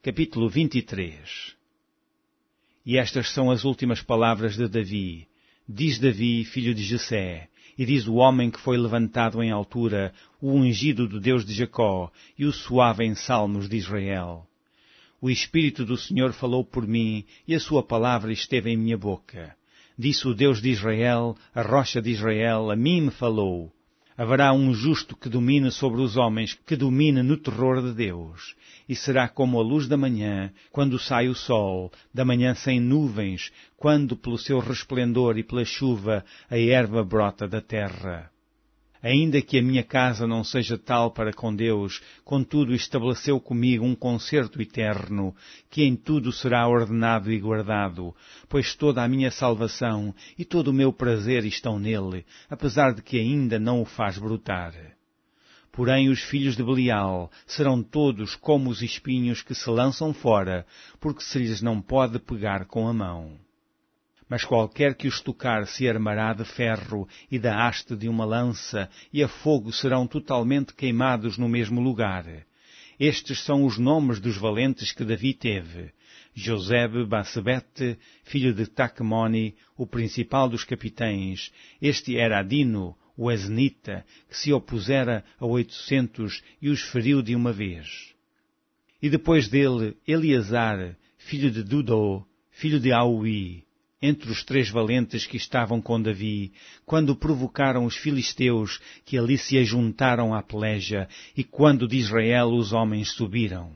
capítulo 23. E estas são as últimas palavras de Davi. Diz Davi, filho de Jessé, e diz o homem que foi levantado em altura, o ungido do Deus de Jacó, e o suave em salmos de Israel. O Espírito do Senhor falou por mim, e a sua palavra esteve em minha boca. Disse o Deus de Israel, a rocha de Israel, a mim me falou. Haverá um justo que domine sobre os homens, que domine no terror de Deus. E será como a luz da manhã, quando sai o sol, da manhã sem nuvens, quando pelo seu resplendor e pela chuva a erva brota da terra. Ainda que a minha casa não seja tal para com Deus, contudo estabeleceu comigo um concerto eterno, que em tudo será ordenado e guardado, pois toda a minha salvação e todo o meu prazer estão nele, apesar de que ainda não o faz brotar. Porém os filhos de Belial serão todos como os espinhos que se lançam fora, porque se lhes não pode pegar com a mão. Mas qualquer que os tocar se armará de ferro e da haste de uma lança, e a fogo serão totalmente queimados no mesmo lugar. Estes são os nomes dos valentes que Davi teve. Josebe-Basebete, filho de Taquemoni, o principal dos capitães. Este era Adino, o Eznita, que se opusera a 800 e os feriu de uma vez. E depois dele, Eleazar, filho de Dudô, filho de Aui, entre os 3 valentes que estavam com Davi, quando provocaram os filisteus que ali se ajuntaram à peleja, e quando de Israel os homens subiram.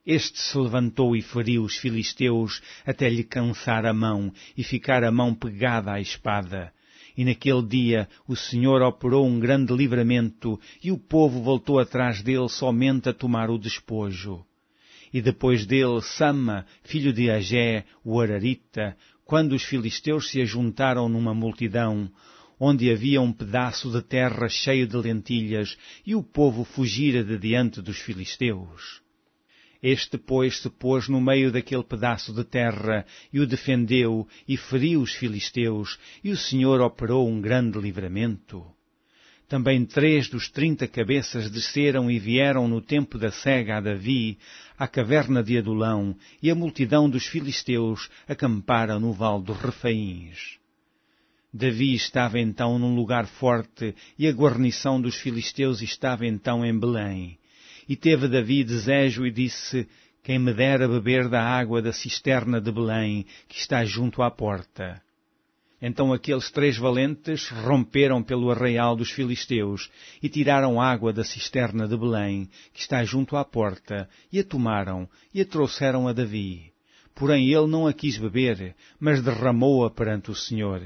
Este se levantou e feriu os filisteus até lhe cansar a mão e ficar a mão pegada à espada. E naquele dia o Senhor operou um grande livramento, e o povo voltou atrás dele somente a tomar o despojo. E depois dele Sama, filho de Agé, o Ararita, quando os filisteus se ajuntaram numa multidão, onde havia um pedaço de terra cheio de lentilhas, e o povo fugira de diante dos filisteus. Este, pois, se pôs no meio daquele pedaço de terra, e o defendeu, e feriu os filisteus, e o Senhor operou um grande livramento. Também 3 dos 30 cabeças desceram e vieram no tempo da cega a Davi, à caverna de Adulão, e a multidão dos filisteus acampara no vale dos Refaíns. Davi estava então num lugar forte, e a guarnição dos filisteus estava então em Belém. E teve Davi desejo e disse, quem me dera beber da água da cisterna de Belém, que está junto à porta. Então aqueles 3 valentes romperam pelo arraial dos filisteus e tiraram água da cisterna de Belém, que está junto à porta, e a tomaram e a trouxeram a Davi. Porém ele não a quis beber, mas derramou-a perante o Senhor.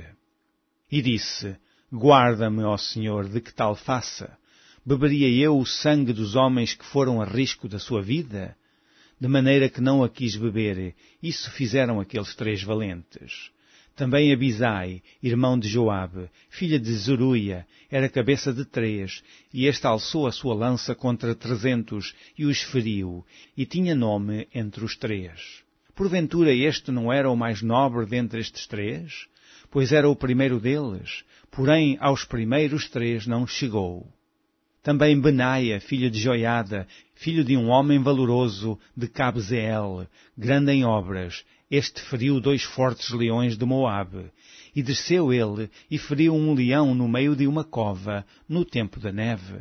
E disse, guarda-me, ó Senhor, de que tal faça. Beberia eu o sangue dos homens que foram a risco da sua vida? De maneira que não a quis beber, isso fizeram aqueles 3 valentes. Também Abisai, irmão de Joabe, filha de Zeruia, era cabeça de 3, e este alçou a sua lança contra 300 e os feriu, e tinha nome entre os 3. Porventura este não era o mais nobre dentre estes 3? Pois era o primeiro deles, porém aos primeiros 3 não chegou. Também Benaia, filho de Joiada, filho de um homem valoroso de Cabzeel, grande em obras, este feriu 2 fortes leões de Moabe, e desceu ele e feriu um leão no meio de uma cova, no tempo da neve.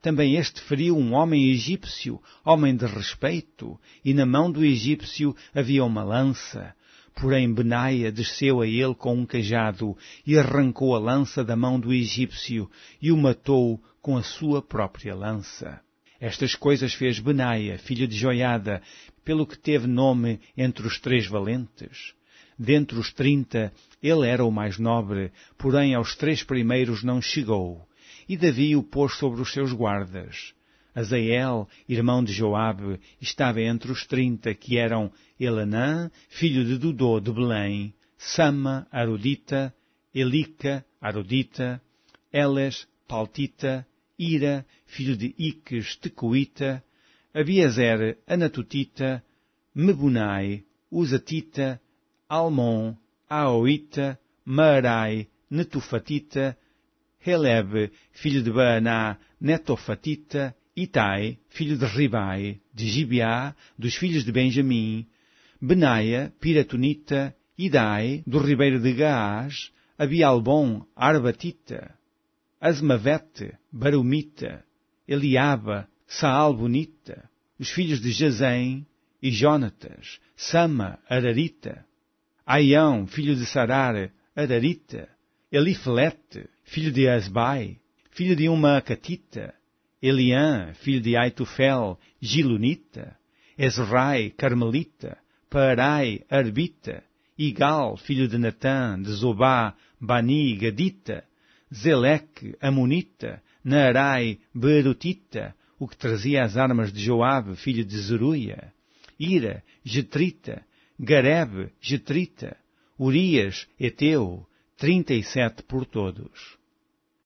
Também este feriu um homem egípcio, homem de respeito, e na mão do egípcio havia uma lança. Porém Benaia desceu a ele com um cajado e arrancou a lança da mão do egípcio e o matou com a sua própria lança. Estas coisas fez Benaia, filho de Joiada, pelo que teve nome entre os 3 valentes. Dentre os 30, ele era o mais nobre, porém aos 3 primeiros não chegou. E Davi o pôs sobre os seus guardas. Azael, irmão de Joabe, estava entre os 30, que eram Elanã, filho de Dudô de Belém, Sama, Arodita, Elica, Arodita, Eles, Paltita, Ira, filho de Iques, Tecoita, Abiezer, Anatotita, Mebunai, Uzatita, Almon, Aoita, Maarai, Netufatita, Heleb, filho de Baaná, Netofatita, Itai, filho de Ribai, de Gibeá, dos filhos de Benjamim, Benaia, piratonita, Idai, do ribeiro de Gaás, Abialbom, Arbatita, Asmavete, Barumita, Eliaba, Saalbonita, os filhos de Jazém, e Jonatas, Sama, Ararita, Aião, filho de Sarar, Ararita, Elifelete, filho de Asbai, filho de uma Catita, Eliã, filho de Aitofel, Gilonita, Ezrai, Carmelita, Paarai, Arbita, Igal, filho de Natã, de Zobá, Bani, Gadita, Zeleque, Amonita, Naarai, Beerotita, o que trazia as armas de Joabe, filho de Zeruia, Ira, Getrita, Garebe, Getrita, Urias, Eteu, 37 por todos.